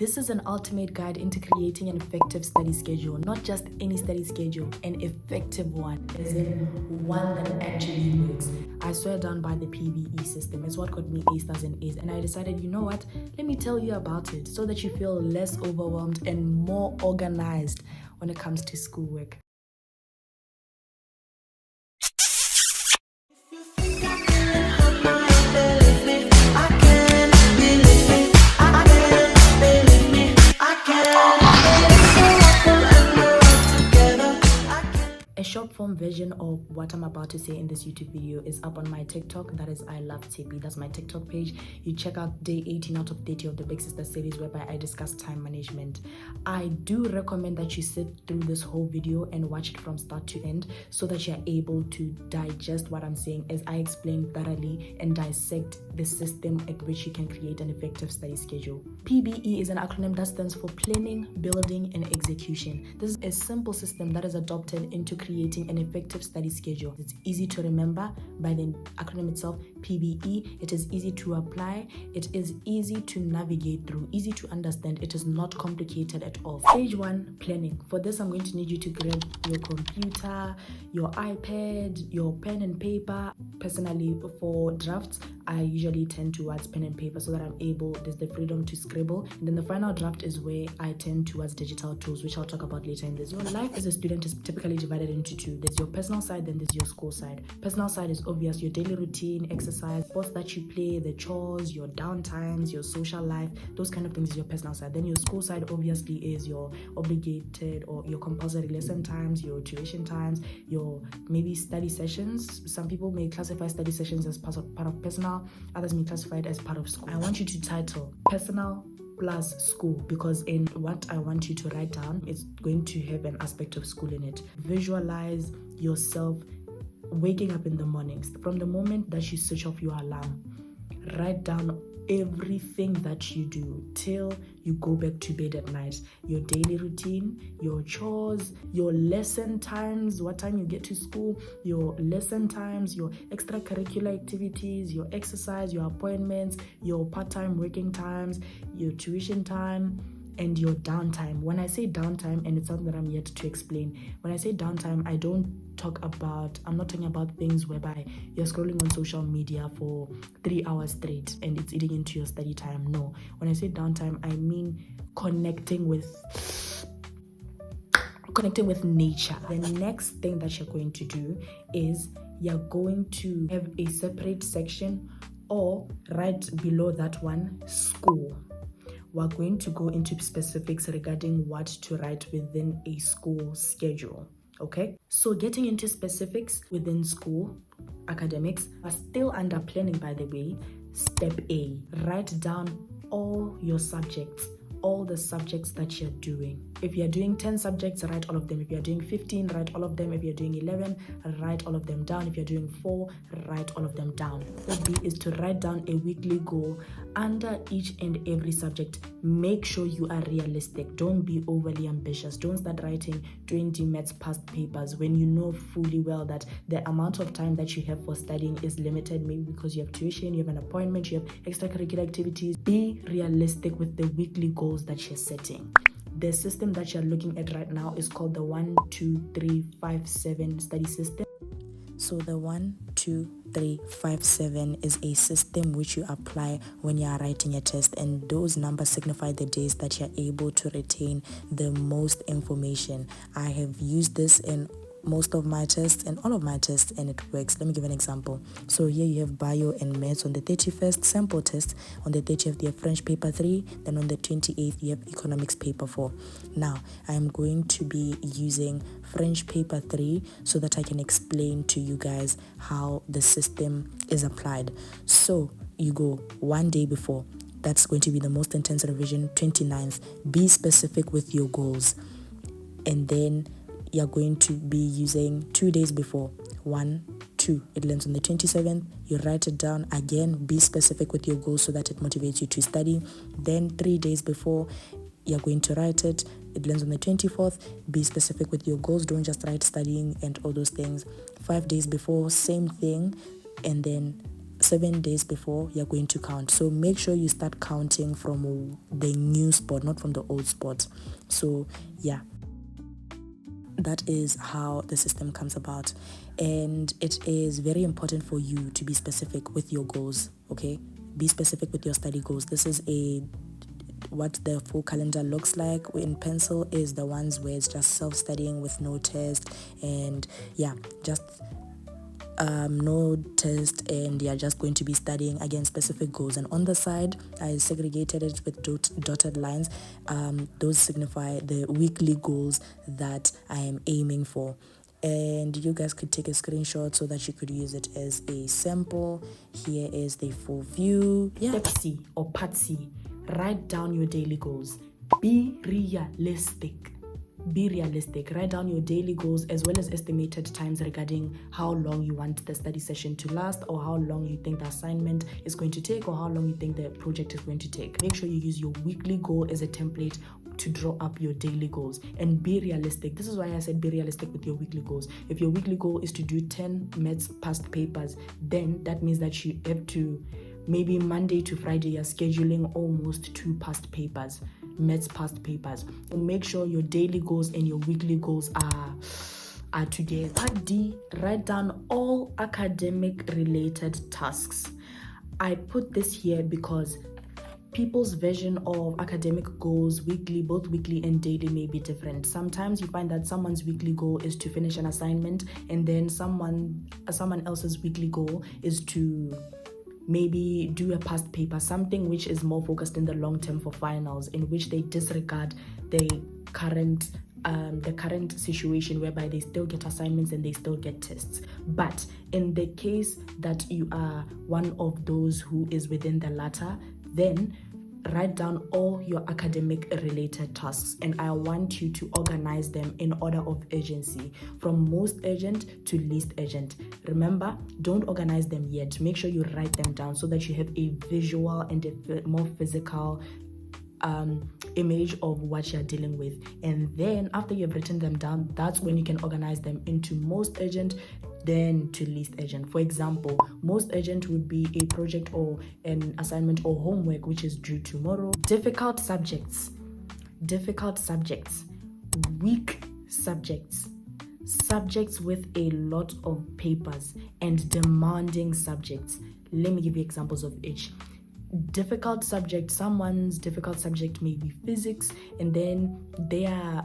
This is an ultimate guide into creating an effective study schedule, not just any study schedule, an effective one, as in one that actually works. I swear down by the PBE system. It's what got me A stars and A's, and I decided, you know what, let me tell you about it so that you feel less overwhelmed and more organized when it comes to schoolwork. A short form version of what I'm about to say in this YouTube video is up on my TikTok. That is I Love Tippy. That's my TikTok page. You check out day 18 out of 30 of the Big Sister series, whereby I discuss time management. I do recommend that you sit through this whole video and watch it from start to end so that you're able to digest what I'm saying as I explain thoroughly and dissect the system at which you can create an effective study schedule. PBE is an acronym that stands for Planning, Building, and Execution. This is a simple system that is adopted into creating an effective study schedule. It's easy to remember by the acronym itself, PBE. It is easy to apply. It is easy to navigate through, easy to understand. It is not complicated at all. Stage 1, planning. For this, I'm going to need you to grab your computer, your iPad, your pen and paper. Personally, for drafts, I usually tend towards pen and paper so that I'm able, there's the freedom to scribble. And then the final draft is where I tend towards digital tools, which I'll talk about later in this. Your life as a student is typically divided into two. There's your personal side, then there's your school side. Personal side is obvious, your daily routine, exercise, sports that you play, the chores, your downtimes, your social life, those kind of things is your personal side. Then your school side obviously is your obligated or your compulsory lesson times, your tuition times, your maybe study sessions. Some people may classify study sessions as part of personal, others may classify it as part of school. I want you to title personal plus school, because in what I want you to write down, it's going to have an aspect of school in it. Visualize yourself waking up in the mornings. From the moment that you switch off your alarm, write down everything that you do till you go back to bed at night. Your daily routine, your chores, your lesson times, what time you get to school, your lesson times, your extracurricular activities, your exercise, your appointments, your part-time working times, your tuition time, and your downtime. When I say downtime, and it's something that I'm yet to explain, when I say downtime, I'm not talking about things whereby you're scrolling on social media for 3 hours straight and it's eating into your study time. No. When I say downtime, I mean connecting with nature. The next thing that you're going to do is you're going to have a separate section, or right below that one, school. We're going to go into specifics regarding what to write within a school schedule. Okay, so getting into specifics within school academics are still under planning, by the way. Step A, write down all your subjects, all the subjects that you're doing. If you're doing 10 subjects, write all of them. If you're doing 15, write all of them. If you're doing 11, write all of them down. If you're doing 4, write all of them down. Step B is to write down a weekly goal under each and every subject. Make sure you are realistic. Don't be overly ambitious. Don't start writing 20 maths past papers when you know fully well that the amount of time that you have for studying is limited, maybe because you have tuition, you have an appointment, you have extracurricular activities. Be realistic with the weekly goals that you're setting. The system that you're looking at right now is called the 1, 2, 3, 5, 7 study system. So the 1, 2, 3, 5, 7 is a system which you apply when you are writing a test, and those numbers signify the days that you're able to retain the most information. I have used this in most of my tests and all of my tests, and it works. Let me give an example. So here you have bio and maths on the 31st, sample test. On the 30th you have French paper 3, then on the 28th you have economics paper 4. Now I am going to be using French paper 3 so that I can explain to you guys how the system is applied. So you go one day before. That's going to be the most intense revision, 29th. Be specific with your goals. And then you're going to be using 2 days before. 1, 2. It lands on the 27th. You write it down again. Be specific with your goals so that it motivates you to study. Then 3 days before, you're going to write it. It lands on the 24th. Be specific with your goals. Don't just write studying and all those things. 5 days before, same thing. And then 7 days before you're going to count. So make sure you start counting from the new spot, not from the old spot. So yeah, that is how the system comes about. And it is very important for you to be specific with your goals. Okay, be specific with your study goals. This is what the full calendar looks like. In pencil is the ones where it's just self-studying with no test, and yeah, just no test, and you're just going to be studying against specific goals. And on the side, I segregated it with dotted lines. Those signify the weekly goals that I am aiming for, and you guys could take a screenshot so that you could use it as a sample. Here is the full view. Step C or part C, write down your daily goals. Be realistic. Write down your daily goals as well as estimated times regarding how long you want the study session to last, or how long you think the assignment is going to take, or how long you think the project is going to take. Make sure you use your weekly goal as a template to draw up your daily goals, and be realistic. This is why I said be realistic with your weekly goals. If your weekly goal is to do 10 maths past papers, then that means that you have to, maybe Monday to Friday, you're scheduling almost 2 past papers, maths past papers. So make sure your daily goals and your weekly goals are together. Part D, write down all academic related tasks. I put this here because people's version of academic goals, both weekly and daily, may be different. Sometimes you find that someone's weekly goal is to finish an assignment, and then someone else's weekly goal is to maybe do a past paper, something which is more focused in the long term for finals, in which they disregard the current situation whereby they still get assignments and they still get tests. But in the case that you are one of those who is within the latter, then write down all your academic related tasks, and I want you to organize them in order of urgency, from most urgent to least urgent. Remember, don't organize them yet. Make sure you write them down so that you have a visual and a more physical image of what you're dealing with. And then after you've written them down, that's when you can organize them into most urgent, then to least urgent. For example, most urgent would be a project or an assignment or homework which is due tomorrow. Difficult subjects, weak subjects, subjects with a lot of papers, and demanding subjects. Let me give you examples of each. Difficult subject, someone's difficult subject may be physics, and then their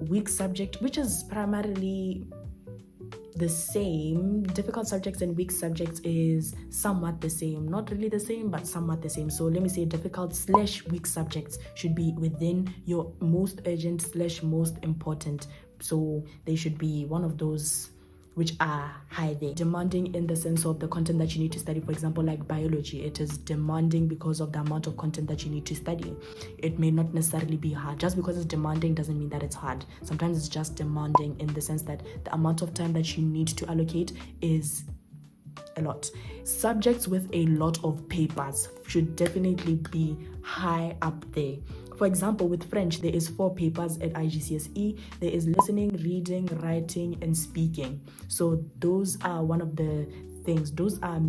weak subject, which is primarily the same. Difficult subjects and weak subjects is somewhat the same, not really the same, but somewhat the same. So let me say difficult/weak subjects should be within your most urgent/most important. So they should be one of those which are high there. Demanding in the sense of the content that you need to study. For example, like biology, it is demanding because of the amount of content that you need to study. It may not necessarily be hard. Just because it's demanding doesn't mean that it's hard. Sometimes it's just demanding in the sense that the amount of time that you need to allocate is a lot. Subjects with a lot of papers should definitely be high up there. For example, with French, there is 4 papers at IGCSE. There is listening, reading, writing, and speaking. So those are one of the things. Those are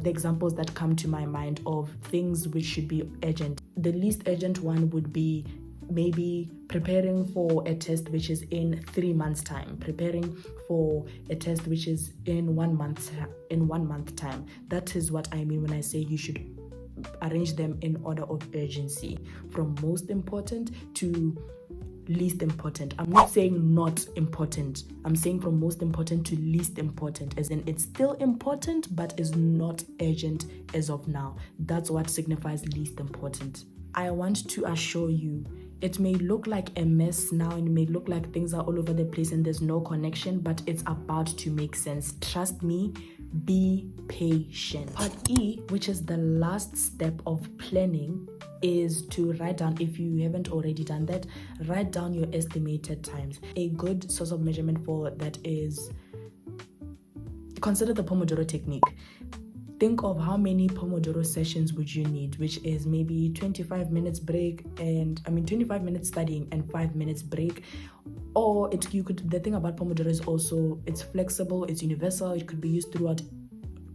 the examples that come to my mind of things which should be urgent. The least urgent one would be maybe preparing for a test which is in 3 months' time, preparing for a test which is in 1 month time. That is what I mean when I say you should arrange them in order of urgency, from most important to least important. I'm not saying not important. I'm saying from most important to least important, as in it's still important but is not urgent as of now. That's what signifies least important. I want to assure you, it may look like a mess now and it may look like things are all over the place and there's no connection, but it's about to make sense. Trust me, be patient. Part E, which is the last step of planning, is to write down, if you haven't already done that, write down your estimated times. A good source of measurement for that is, consider the Pomodoro technique. Think of how many Pomodoro sessions would you need, which is maybe 25 minutes break, 25 minutes studying and 5 minutes break. Or the thing about Pomodoro is also it's flexible, it's universal, it could be used throughout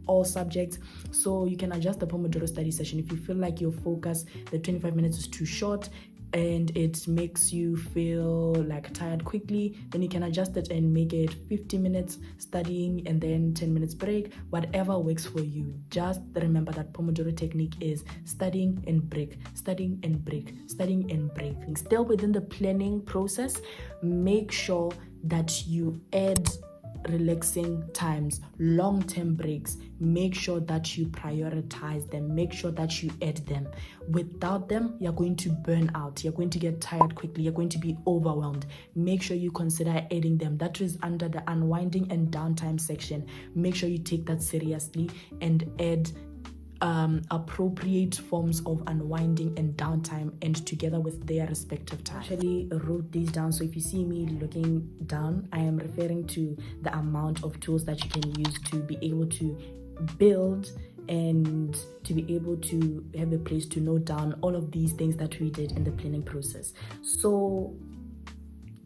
all subjects. So you can adjust the Pomodoro study session. If you feel like your focus, the 25 minutes is too short and it makes you feel like tired quickly, then you can adjust it and make it 50 minutes studying and then 10 minutes break, whatever works for you. Just remember that Pomodoro technique is studying and break, studying and break, studying and break. Still within the planning process, make sure that you add relaxing times, long-term breaks. Make sure that you prioritize them. Make sure that you add them. Without them, you're going to burn out. You're going to get tired quickly. You're going to be overwhelmed. Make sure you consider adding them. That is under the unwinding and downtime section. Make sure you take that seriously and add appropriate forms of unwinding and downtime, and together with their respective time. I actually wrote these down, so if you see me looking down, I am referring to the amount of tools that you can use to be able to build and to be able to have a place to note down all of these things that we did in the planning process. So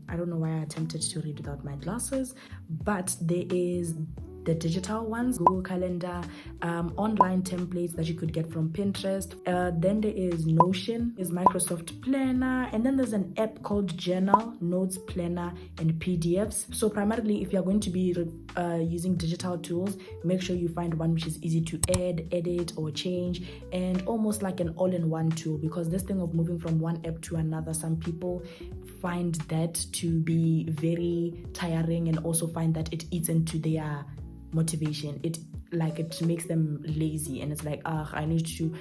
I don't know why I attempted to read without my glasses, but there is the digital ones, Google Calendar, online templates that you could get from Pinterest. Then there is Notion, is Microsoft Planner, and then there's an app called Journal, Notes, Planner, and PDFs. So primarily, if you're going to be using digital tools, make sure you find one which is easy to add, edit, or change, and almost like an all-in-one tool, because this thing of moving from one app to another, some people find that to be very tiring and also find that it eats into their motivation. It makes them lazy, and it's like, I need to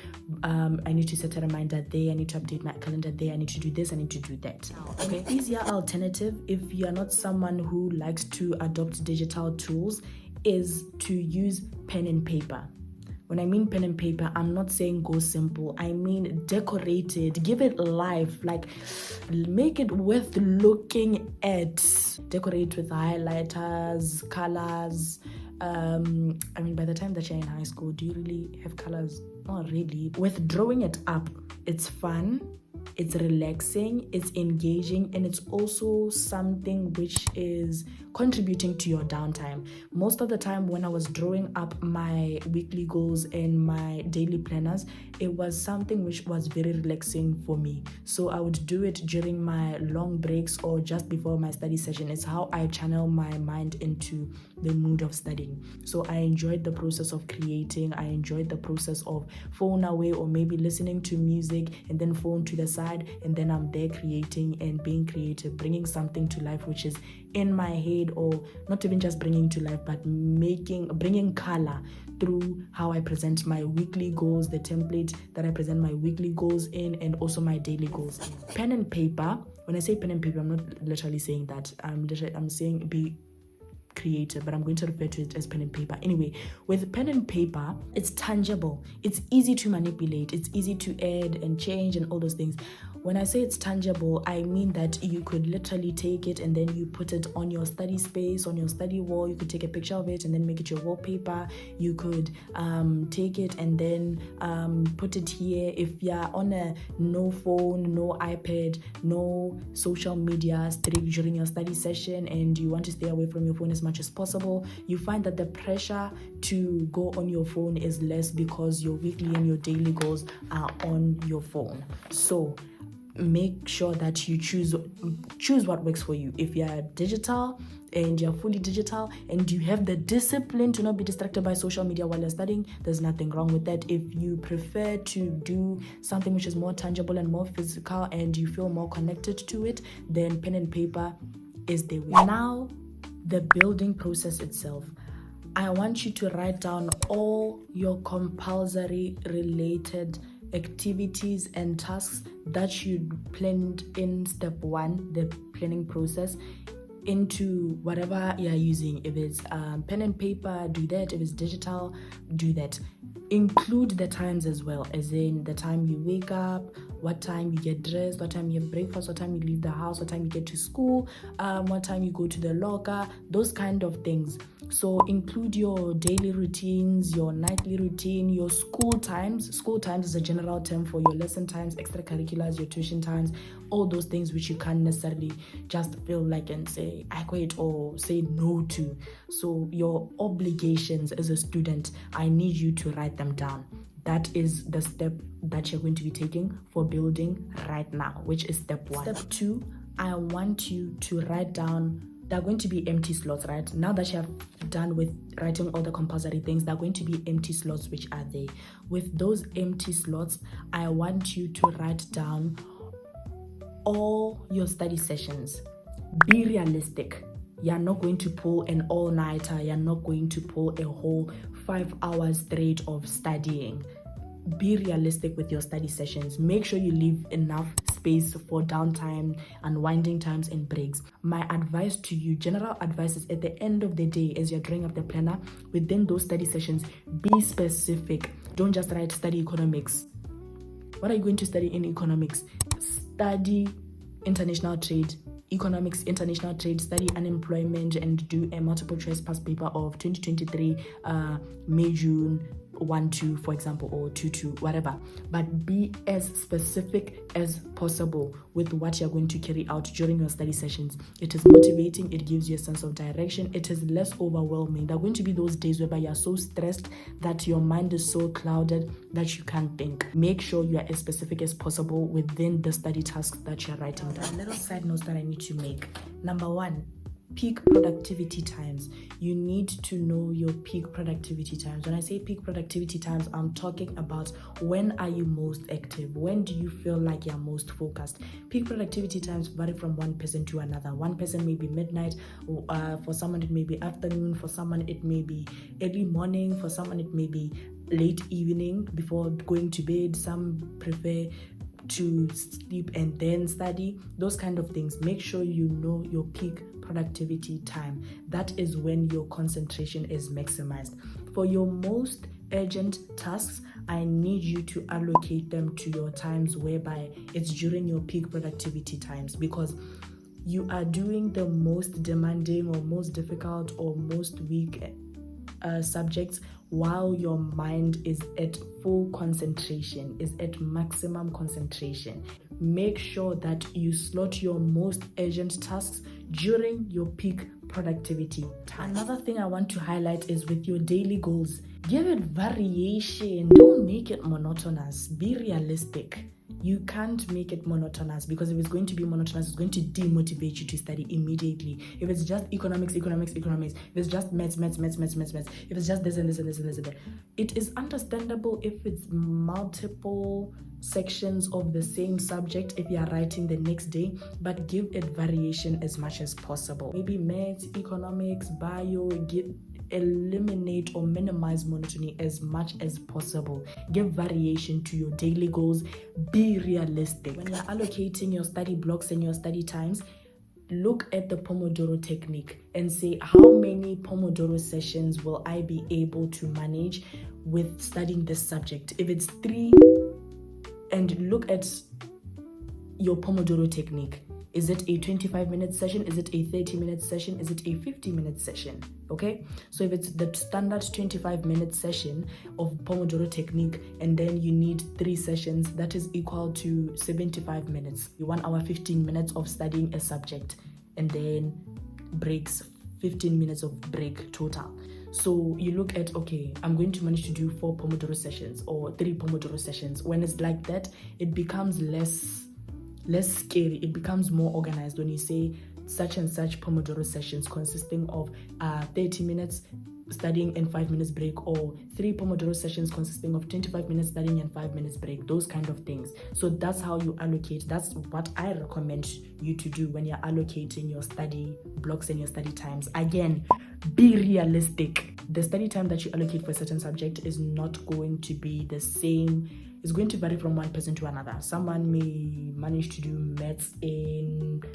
set a reminder there, I need to update my calendar there, I need to do this, I need to do that. Okay, easier alternative, if you're not someone who likes to adopt digital tools, is to use pen and paper. When I mean pen and paper, I'm not saying go simple. I mean decorate it, give it life, like make it worth looking at. Decorate with highlighters, colors. I mean, by the time that you're in high school, do you really have colors? Not really. With drawing it up, it's fun, it's relaxing, it's engaging, and it's also something which is contributing to your downtime. Most of the time when I was drawing up my weekly goals and my daily planners, it was something which was very relaxing for me. So I would do it during my long breaks or just before my study session. It's how I channel my mind into the mood of studying. So I enjoyed the process of creating. I enjoyed the process of phone away or maybe listening to music and then phone to the side, and then I'm there creating and being creative, bringing something to life which is in my head, or not even just bringing to life, but bringing color through how I present my weekly goals, the template that I present my weekly goals in, and also my daily goals in. Pen and paper. When I say pen and paper, I'm not literally saying that. I'm saying be creative, but I'm going to refer to it as pen and paper. Anyway, with pen and paper, it's tangible. It's easy to manipulate. It's easy to add and change and all those things. When I say it's tangible, I mean that you could literally take it and then you put it on your study space, on your study wall. You could take a picture of it and then make it your wallpaper. You could take it and then put it here. If you're on a no phone, no iPad, no social media streak during your study session and you want to stay away from your phone as much as possible, you find that the pressure to go on your phone is less because your weekly and your daily goals are on your phone. So make sure that you choose what works for you. If you're digital and you're fully digital and you have the discipline to not be distracted by social media while you're studying, there's nothing wrong with that. If you prefer to do something which is more tangible and more physical and you feel more connected to it, then pen and paper is the way. Now, the building process itself. I want you to write down all your compulsory related activities and tasks that you planned in step 1, the planning process, into whatever you're using. If it's pen and paper, do that. If it's digital, do that. Include the times as well, as in the time you wake up, what time you get dressed, what time you have breakfast, what time you leave the house, what time you get to school, what time you go to the locker, those kind of things. So include your daily routines, your nightly routine, your school times. School times is a general term for your lesson times, extracurriculars, your tuition times, all those things which you can't necessarily just feel like and say I quit or say no to. So your obligations as a student, I need you to write them down. That is the step that you're going to be taking for building right now, which is step 1. Step 2, I want you to write down. There are going to be empty slots, right? Now that you have done with writing all the compulsory things, there are going to be empty slots which are there. With those empty slots, I want you to write down all your study sessions. Be realistic. You're not going to pull an all-nighter. You're not going to pull a whole 5 hours straight of studying. Be realistic with your study sessions. Make sure you leave enough space for downtime, unwinding times, and breaks. My advice to you, general advice, is at the end of the day, as you're drawing up the planner, within those study sessions, be specific. Don't just write study economics. What are you going to study in economics? Study international trade, economics, international trade, study unemployment, and do a multiple choice past paper of 2023 May, June 1-2, for example, or 2-2, whatever. But be as specific as possible with what you're going to carry out during your study sessions. It is motivating, it gives you a sense of direction, it is less overwhelming. There are going to be those days whereby you're so stressed that your mind is so clouded that you can't think. Make sure you are as specific as possible within the study tasks that you're writing down. Little side notes that I need to make. Number 1, peak productivity times. You need to know your peak productivity times. When I say peak productivity times, I'm talking about when are you most active? When do you feel like you're most focused? Peak productivity times vary from one person to another. One person may be midnight, for someone it may be afternoon, for someone it may be early morning, for someone it may be late evening before going to bed. Some prefer to sleep and then study, those kind of things. Make sure you know your peak productivity time. That is when your concentration is maximized. For your most urgent tasks, I need you to allocate them to your times whereby it's during your peak productivity times, because you are doing the most demanding or most difficult or most weak subjects while your mind is at full concentration, is at maximum concentration. Make sure that you slot your most urgent tasks during your peak productivity time. Another thing I want to highlight is with your daily goals. Give it variation. Don't make it monotonous. Be realistic. You can't make it monotonous, because if it's going to be monotonous, it's going to demotivate you to study immediately. If it's just economics, if it's just maths, if it's just this and this, it is understandable if it's multiple sections of the same subject if you are writing the next day, but give it variation as much as possible. Maybe maths, economics, bio, eliminate or minimize monotony as much as possible. Give variation to your daily goals. Be realistic. When you're allocating your study blocks and your study times, look at the Pomodoro technique and say, how many Pomodoro sessions will I be able to manage with studying this subject? If it's 3, and look at your Pomodoro technique. Is it a 25-minute session? Is it a 30-minute session? Is it a 50-minute session? Okay, so if it's the standard 25-minute session of Pomodoro technique, and then you need 3 sessions, that is equal to 75 minutes. 1 hour, 15 minutes of studying a subject, and then breaks, 15 minutes of break total. So you look at, okay, I'm going to manage to do 4 Pomodoro sessions or 3 Pomodoro sessions. When it's like that, it becomes less scary. It becomes more organized when you say such and such Pomodoro sessions consisting of 30 minutes studying and 5 minutes break, or 3 Pomodoro sessions consisting of 25 minutes studying and 5 minutes break, those kind of things. So that's how you allocate. That's what I recommend you to do when you're allocating your study blocks and your study times. Again, be realistic. The study time that you allocate for a certain subject is not going to be the same is going to vary from one person to another. Someone may manage to do maths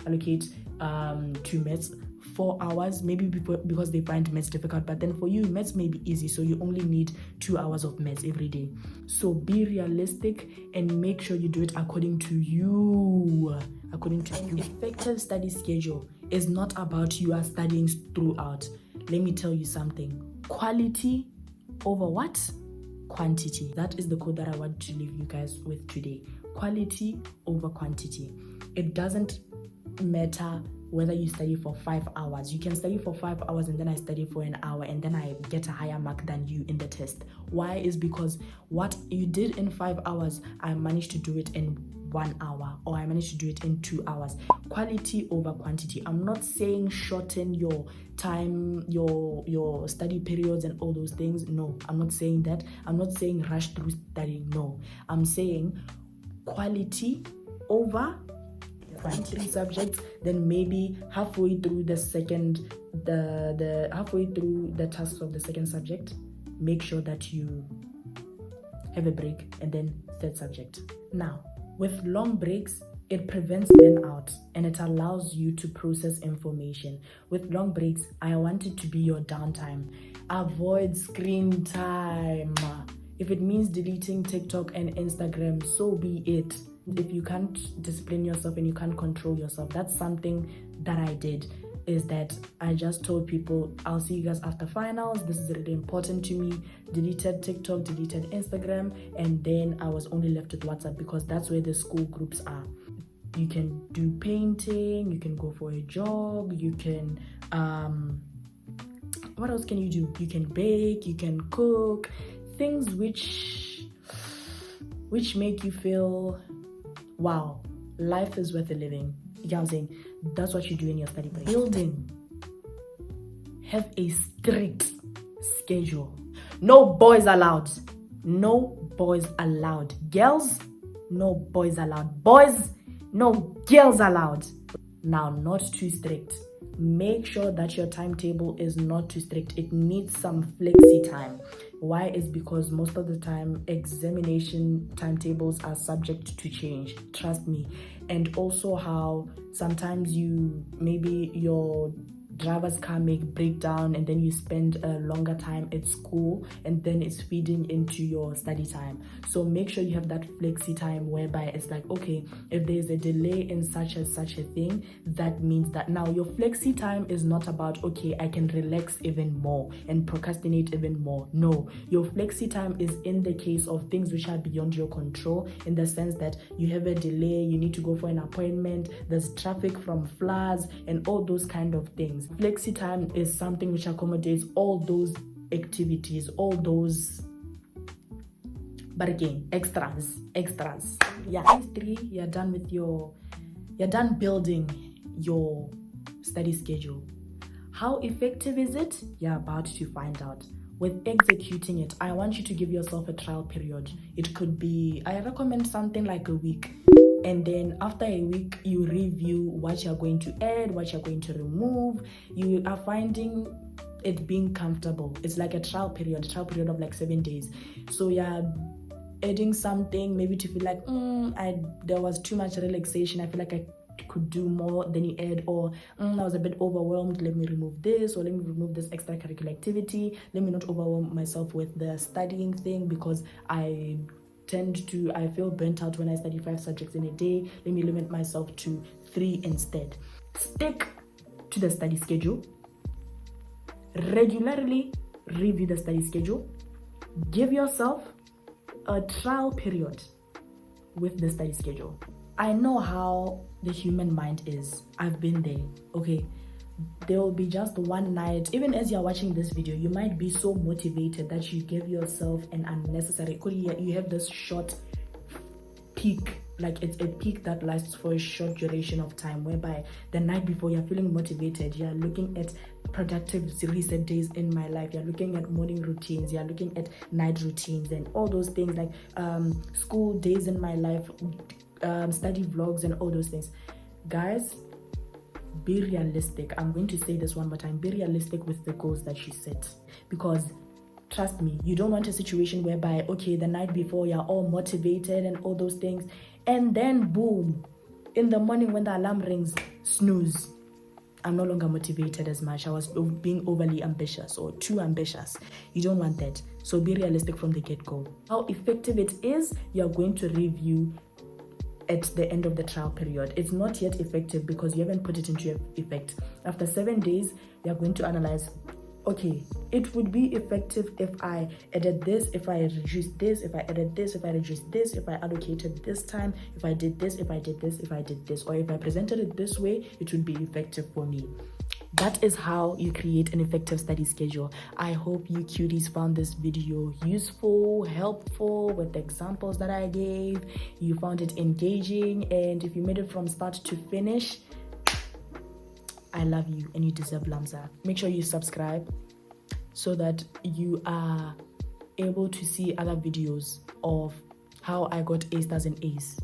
allocate 2 maths 4 hours, maybe because they find maths difficult, but then for you maths may be easy, so you only need 2 hours of maths every day. So be realistic and make sure you do it according to you. An effective study schedule is not about you are studying throughout. Let me tell you something. Quality over what? Quantity. That is the code that I want to leave you guys with today. Quality over quantity. It doesn't matter whether you study for 5 hours. You can study for 5 hours and then I study for an hour and then I get a higher mark than you in the test. Why? Is because what you did in 5 hours, I managed to do it in 1 hour, or I managed to do it in 2 hours. Quality over quantity. I'm not saying shorten your time, your study periods and all those things. No, I'm not saying that. I'm not saying rush through studying. No, I'm saying quality over 3 subjects, then maybe halfway through the tasks of the second subject, make sure that you have a break, and then third subject. Now, with long breaks, it prevents burnout and it allows you to process information. With long breaks, I want it to be your downtime. Avoid screen time. If it means deleting TikTok and Instagram, so be it. If you can't discipline yourself and you can't control yourself, that's something that I did, is that I just told people, I'll see you guys after finals. This is really important to me. Deleted TikTok, deleted Instagram, and then I was only left with WhatsApp because that's where the school groups are. You can do painting, you can go for a jog, you can, what else can you do? You can bake, you can cook, things which make you feel, wow, life is worth a living. You know what I'm saying? That's what you do in your study break. Building. Have a strict schedule. No boys allowed. No boys allowed. Girls, no boys allowed. Boys, no girls allowed. Now, not too strict. Make sure that your timetable is not too strict. It needs some flexi time. Why? Is because most of the time examination timetables are subject to change, trust me. And also how sometimes maybe your driver's car may break down and then you spend a longer time at school and then it's feeding into your study time. So make sure you have that flexi time whereby it's like, okay, if there's a delay in such a thing, that means that now your flexi time is not about, okay, I can relax even more and procrastinate even more. No, your flexi time is in the case of things which are beyond your control, in the sense that you have a delay, you need to go for an appointment, there's traffic from floods and all those kind of things. Flexi time is something which accommodates all those activities, all those, but again, extras. Yeah, phase 3, you're done building your study schedule. How effective is it? You're about to find out. With executing it, I want you to give yourself a trial period. It could be, I recommend something like a week. And then after a week, you review what you're going to add, what you're going to remove. You are finding it being comfortable. It's like a trial period of like 7 days. So you're adding something, maybe to feel like, there was too much relaxation. I feel like I could do more. Then you add, or I was a bit overwhelmed. Let me remove this, or let me remove this extracurricular activity. Let me not overwhelm myself with the studying thing because I feel burnt out when I study 5 subjects in a day. Let me limit myself to 3 instead. Stick to the study schedule. Regularly review the study schedule. Give yourself a trial period with the study schedule. I know how the human mind is. I've been there. Okay, there will be just one night, even as you're watching this video, you might be so motivated that you give yourself an unnecessary, you have this short peak, like it's a peak that lasts for a short duration of time, whereby the night before you're feeling motivated, you're looking at productive recent days in my life, you're looking at morning routines, you're looking at night routines and all those things, like school days in my life, study vlogs and all those things. Guys, be realistic. I'm going to say this one more time. Be realistic with the goals that you set, because Trust me, you don't want a situation whereby, okay, the night before you're all motivated and all those things, and then boom, in the morning when the alarm rings, snooze. I'm no longer motivated as much. I was being overly ambitious or too ambitious. You don't want that. So be realistic from the get-go. How effective it is, you're going to review at the end of the trial period. It's not yet effective because you haven't put it into effect. After 7 days, you're going to analyze, okay, it would be effective if I added this, if I reduced this, if I added this, if I reduced this, if I allocated this time, if I did this, if I did this, if I did this, or if I presented it this way, it would be effective for me. That is how you create an effective study schedule. I hope you cuties found this video useful, helpful with the examples that I gave. You found it engaging, and if you made it from start to finish, I love you and you deserve Lamza. Make sure you subscribe so that you are able to see other videos of how I got A stars and A's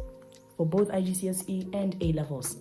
for both IGCSE and A levels.